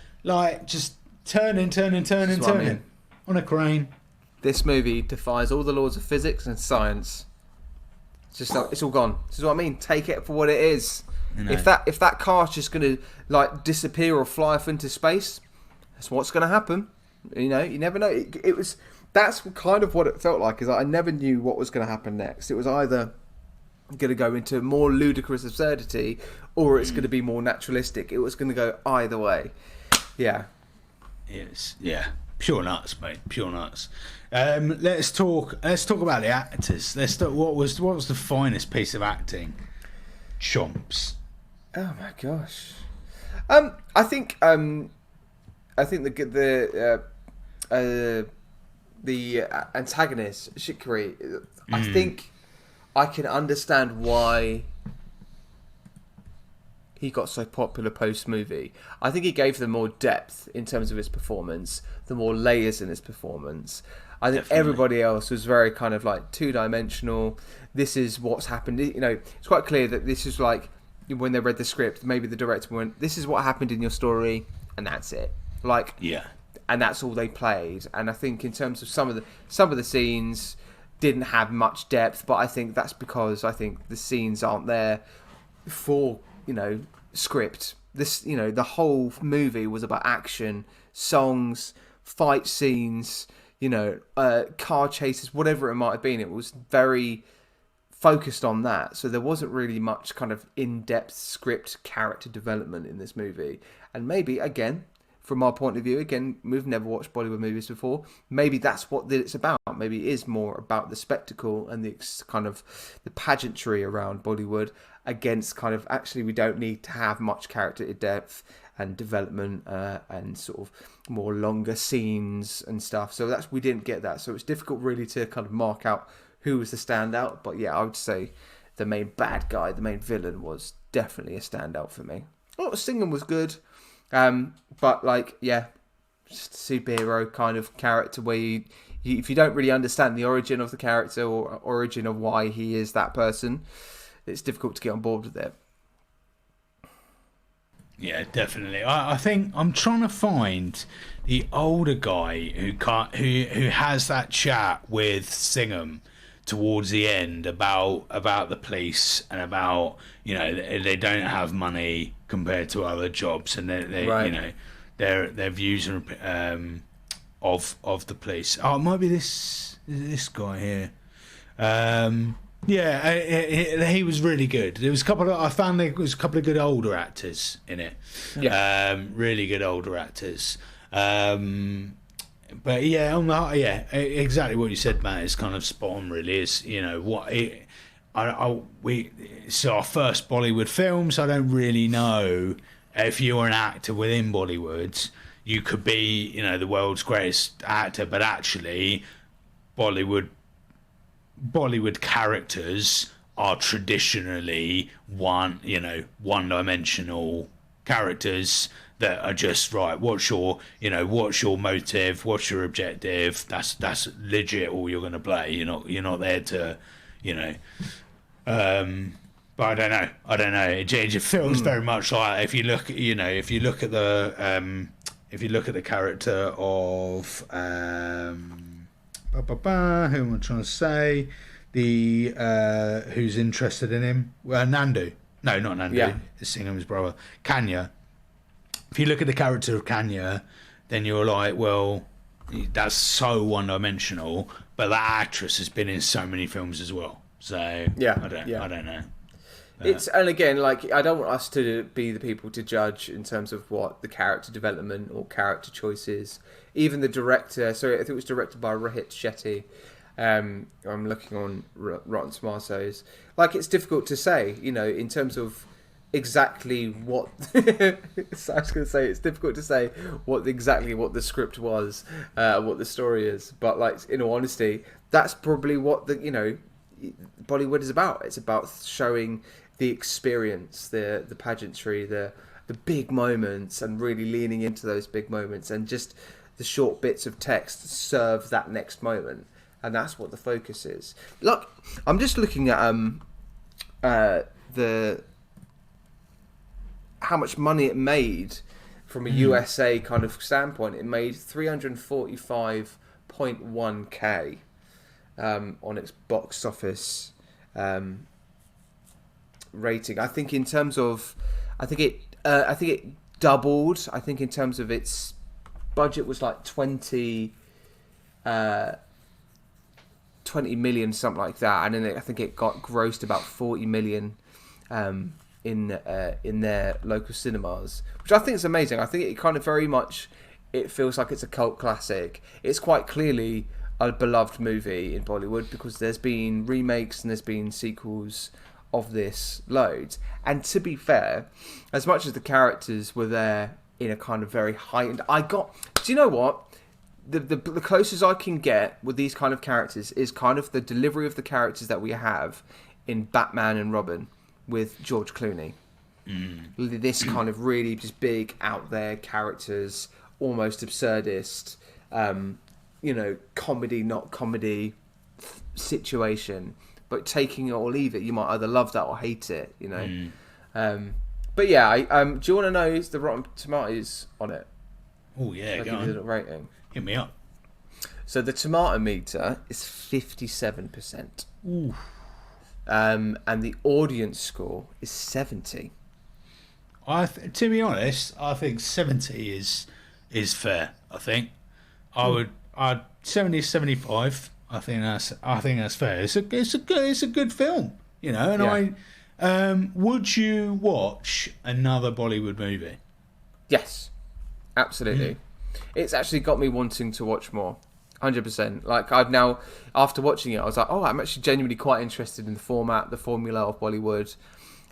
just turning on a crane.
This movie defies all the laws of physics and science. It's just it's all gone. This is what I mean. Take it for what it is. If that car's just going to like disappear or fly off into space, that's what's going to happen. You never know. That's kind of what it felt like. Is I never knew what was going to happen next. It was either going to go into more ludicrous absurdity or it's going to be more naturalistic. It was going to go either way. Yeah.
Yes. Yeah. Pure nuts, mate. Pure nuts. Let's talk about the actors. What was the finest piece of acting? Chomps.
Oh my gosh. I think the antagonist Shikari. I think I can understand why he got so popular post-movie. I think he gave them more depth in terms of his performance, the more layers in his performance. I think everybody else was very kind of like two-dimensional. This is what's happened. It's quite clear that this is like when they read the script, maybe the director went, "This is what happened in your story," and that's it. And that's all they played. And I think in terms of some of the scenes didn't have much depth, but I think that's because I think the scenes aren't there for script. This, the whole movie was about action, songs, fight scenes, car chases, whatever it might have been. It was very focused on that. So there wasn't really much kind of in-depth script character development in this movie. And maybe, again, from our point of view, we've never watched Bollywood movies before. Maybe that's what it's about. Maybe it is more about the spectacle and the kind of the pageantry around Bollywood against kind of actually we don't need to have much character depth and development and sort of more longer scenes and stuff. So we didn't get that. So it's difficult really to kind of mark out who was the standout. But yeah, I would say the main bad guy, the main villain was definitely a standout for me. Oh, Singham was good. But just a superhero kind of character where if you don't really understand the origin of the character or origin of why he is that person, it's difficult to get on board with it.
Yeah, definitely. I think I'm trying to find the older guy who has that chat with Singham towards the end about the police and about they don't have money compared to other jobs and their views of the police. Oh, it might be this guy here. He was really good. There was I found there was a couple of good older actors in it. Yeah. Really good older actors. But exactly what you said, Matt, is kind of spot on. Really, is it's our first Bollywood film, so I don't really know if you're an actor within Bollywood, you could be the world's greatest actor, but actually, Bollywood characters are traditionally one-dimensional characters that are just right. What's your motive? What's your objective? That's legit. All you're going to play. You're not there to, But I don't know. It just feels very much like if you look at the character of who am I trying to say? The who's interested in him? Nandu. No, not Nandu.
Yeah.
It's Singham's brother, Kanya. If you look at the character of Kanya, then you're like, well, that's so one-dimensional. But that actress has been in so many films as well. So
Yeah.
I don't know.
And again, like, I don't want us to be the people to judge in terms of what the character development or character choices. Even the director, so I think it was directed by Rohit Shetty. I'm looking on Rotten Tomatoes. Like, it's difficult to say, in terms of exactly what. So I was going to say it's difficult to say what the script was, what the story is. But like, in all honesty, that's probably what Bollywood is about. It's about showing the experience, the pageantry, the big moments, and really leaning into those big moments, and just the short bits of text serve that next moment, and that's what the focus is. Look, I'm just looking at the how much money it made from a USA kind of standpoint. It made 345.1k on its box office rating. I think in terms of, I think it doubled. I think in terms of its budget was like 20 million, something like that, and then I think it got grossed about 40 million in their local cinemas, which I think is amazing. I think it kind of very much, it feels like it's a cult classic. It's quite clearly a beloved movie in Bollywood because there's been remakes and there's been sequels of this loads. And to be fair, as much as the characters were there in a kind of very heightened, do you know what? The closest I can get with these kind of characters is kind of the delivery of the characters that we have in Batman and Robin with George Clooney. This kind of really just big out there characters, almost absurdist, comedy, not comedy situation, but taking it or leave it. You might either love that or hate it, But yeah, do you want to know the Rotten Tomatoes on it?
Oh yeah, go on.
Give it a rating.
Hit me up.
So the tomato meter is 57%.
Ooh.
And the audience score is 70.
To be honest, I think 70 is fair. I think I'd 70, 75. I think that's fair. It's a good film, And
Yeah.
Would you watch another Bollywood movie?
Yes, absolutely. It's actually got me wanting to watch more. 100%. Like, I've now, after watching it, I was like, oh, I'm actually genuinely quite interested in the format, the formula of Bollywood,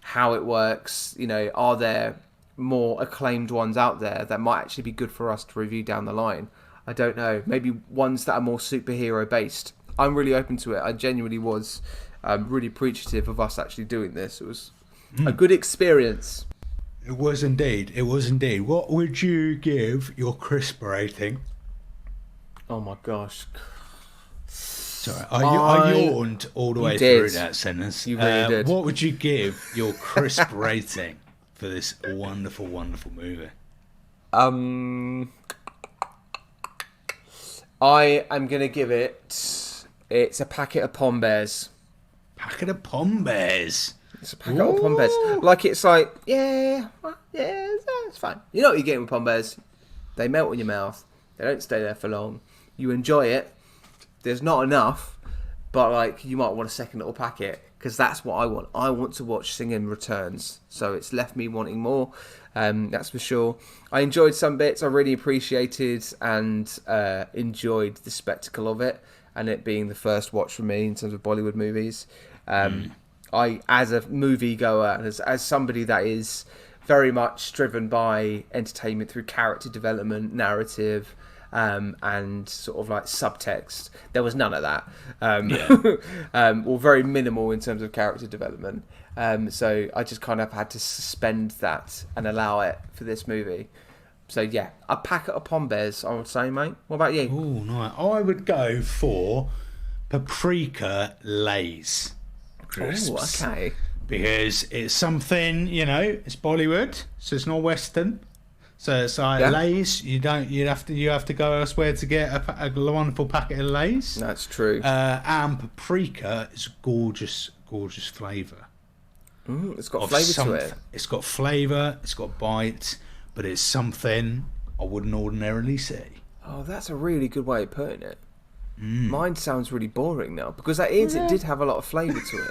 how it works. Are there more acclaimed ones out there that might actually be good for us to review down the line? I don't know. Maybe ones that are more superhero based. I'm really open to it. I genuinely was really appreciative of us actually doing this. It was a good experience.
It was indeed. What would you give your crisp rating?
Oh my gosh.
Sorry, I yawned all the way through that sentence.
You really did.
What would you give your crisp rating for this wonderful, wonderful movie?
I am going to give it's a packet of Pom Bears.
Packet of Pom Bears.
It's a packet of Pom Bears. Like, it's like, it's fine. You know what you're getting with Pom Bears? They melt in your mouth. They don't stay there for long. You enjoy it. There's not enough, but like, you might want a second little packet, because that's what I want. I want to watch Singham Returns, so it's left me wanting more. That's for sure. I enjoyed some bits. I really appreciated and enjoyed the spectacle of it, and it being the first watch for me in terms of Bollywood movies. I, as a movie goer, and as somebody that is very much driven by entertainment through character development, narrative, and sort of like subtext, there was none of that. Or very minimal in terms of character development. So I just kind of had to suspend that and allow it for this movie. So yeah, a packet of Pom Bears, I would say, mate. What about you?
Oh, nice. I would go for paprika Lays crisps.
Oh, okay.
because it's something, it's Bollywood, so it's not Western. So it's like Lay's. You have to go elsewhere to get a wonderful packet of Lay's.
That's true.
And paprika is a gorgeous flavour.
It's got flavour to it.
It's got flavour. It's got bite, but it's something I wouldn't ordinarily see.
Oh, that's a really good way of putting it. Mine sounds really boring now because it did have a lot of flavour to it.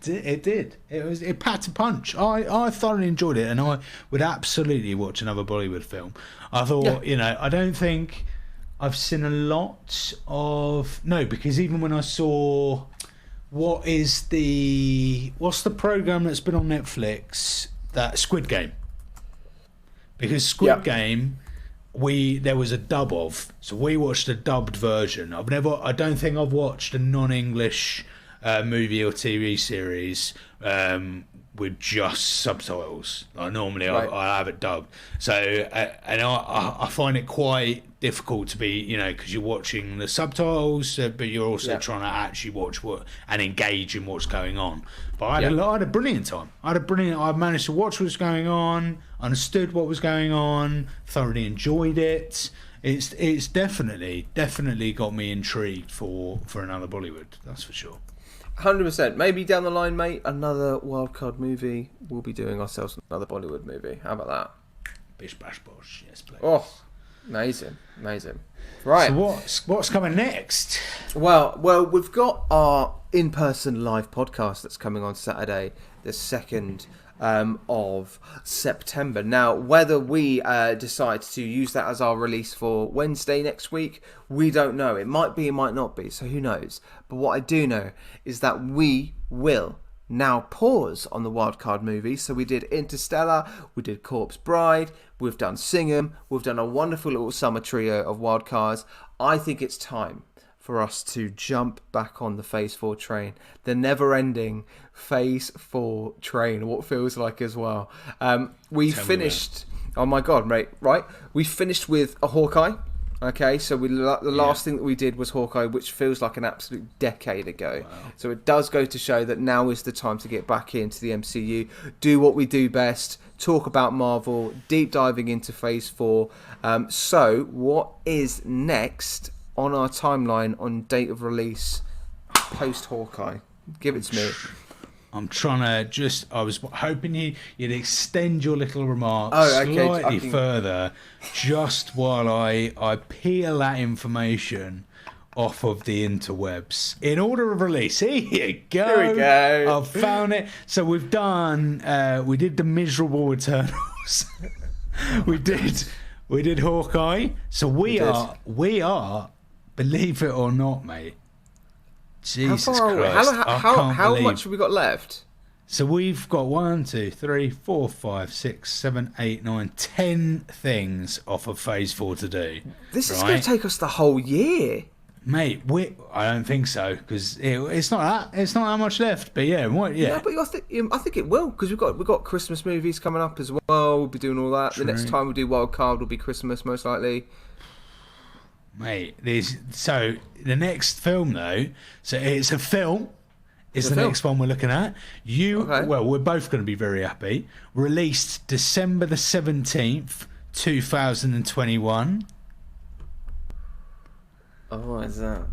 It did. It packed a punch. I thoroughly enjoyed it, and I would absolutely watch another Bollywood film. I thought, I don't think I've seen a lot of because even when I saw what's the program that's been on Netflix, that Squid Game, because Squid Game. There was a dub of, so we watched a dubbed version. I don't think I've watched a non-English movie or TV series with just subtitles. Like normally I have it dubbed. So and I find it quite difficult to be, because you're watching the subtitles, but you're also trying to actually watch and engage in what's going on. But I had a brilliant time. I managed to watch what's going on, understood what was going on, thoroughly enjoyed it. It's definitely got me intrigued for another Bollywood. That's for sure.
100%. Maybe down the line, mate, another wildcard movie. We'll be doing ourselves another Bollywood movie. How about that?
Bish bash bosh. Yes, please.
Oh, amazing. Right.
So what's coming next?
Well, we've got our in-person live podcast that's coming on Saturday, the 2nd of September. Now, whether we decide to use that as our release for Wednesday next week, we don't know. It might be, it might not be, so who knows? But what I do know is that we will now pause on the wildcard movies. So we did Interstellar, we did Corpse Bride, we've done Singham, we've done a wonderful little summer trio of wildcards. I think it's time for us to jump back on the Phase 4 train, the never-ending Phase 4 train, what feels like as well. We finished... Oh my God, mate, right? We finished with a Hawkeye. Okay, so the last thing that we did was Hawkeye, which feels like an absolute decade ago. Wow. So it does go to show that now is the time to get back into the MCU, do what we do best, talk about Marvel, deep diving into Phase 4. So what is next on our timeline on date of release post Hawkeye? Give it to me.
I'm trying to I was hoping you'd extend your little remarks slightly further, just while I peel that information off of the interwebs. In order of release, here you go.
Here we go.
I've found it. So we did the miserable Eternals. we did Hawkeye. So we are, believe it or not, mate. Jesus Christ.
How much have we got left?
So we've got 1, 2, 3, 4, 5, 6, 7, 8, 9, 10 things off of Phase 4 to do.
This is going to take us the whole year.
Mate, I don't think so, because it's not that much left. But yeah.
But I think it will, because we've got Christmas movies coming up as well. We'll be doing all that. True. The next time we do Wild Card will be Christmas, most likely.
Mate, so the next film though, so it's a film. It's the next one we're looking at. Well, we're both going to be very happy. Released December the 17th, 2021.
Oh, what is that?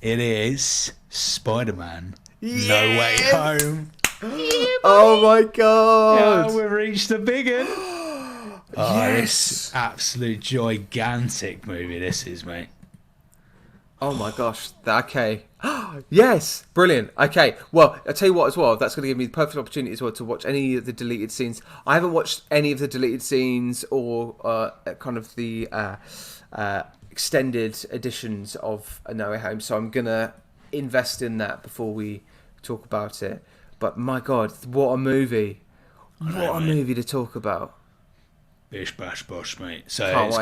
It is Spider-Man. No Way Home.
Oh my God!
Yeah, we've reached the big one.
Yes!
This absolute gigantic movie this is, mate.
Oh my gosh. Okay. Yes! Brilliant. Okay. Well, I'll tell you what as well, that's going to give me the perfect opportunity as well to watch any of the deleted scenes. I haven't watched any of the deleted scenes or kind of the extended editions of A No Way Home, so I'm going to invest in that before we talk about it. But my God, what a movie. What a movie to talk about.
Bish bash bosh, mate. So it's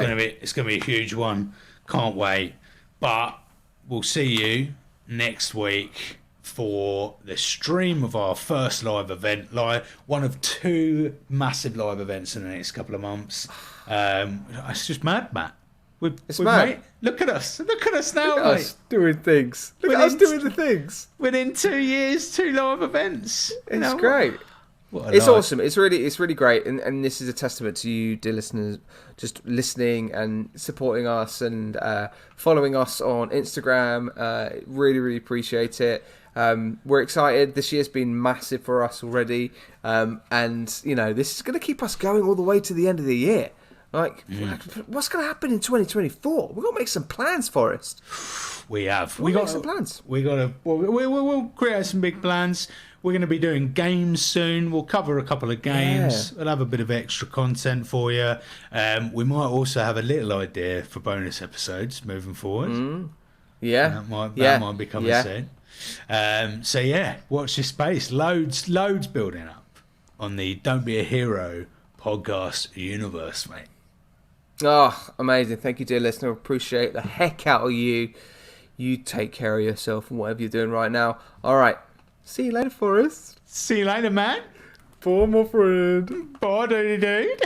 gonna be a huge one. Can't wait. But we'll see you next week for the stream of our first live event. One of 2 massive live events in the next couple of months. It's just mad, Matt.
It's mad.
Mate, look at us now,
Look at
mate.
us doing things. Look at us doing the things.
Within 2 years, 2 live events.
It's great.
What a
It's
life.
awesome. It's really great, and this is a testament to you, dear listeners, just listening and supporting us and following us on Instagram. Really appreciate it. We're excited. This year's been massive for us already, and this is going to keep us going all the way to the end of the year. Like, what's going to happen in 2024? We've got to make some plans, Forrest.
We have.
We got some plans.
We'll create some big plans. We're going to be doing games soon. We'll cover a couple of games. We'll have a bit of extra content for you. We might also have a little idea for bonus episodes moving forward.
Yeah.
That might be coming soon. So yeah, watch this space. Loads building up on the Don't Be a Hero podcast universe, mate.
Oh, amazing. Thank you, dear listener. Appreciate the heck out of you. You take care of yourself and whatever you're doing right now. All right. See you later, Forrest.
See you later, man.
Bye, my friend.
Bye, dude.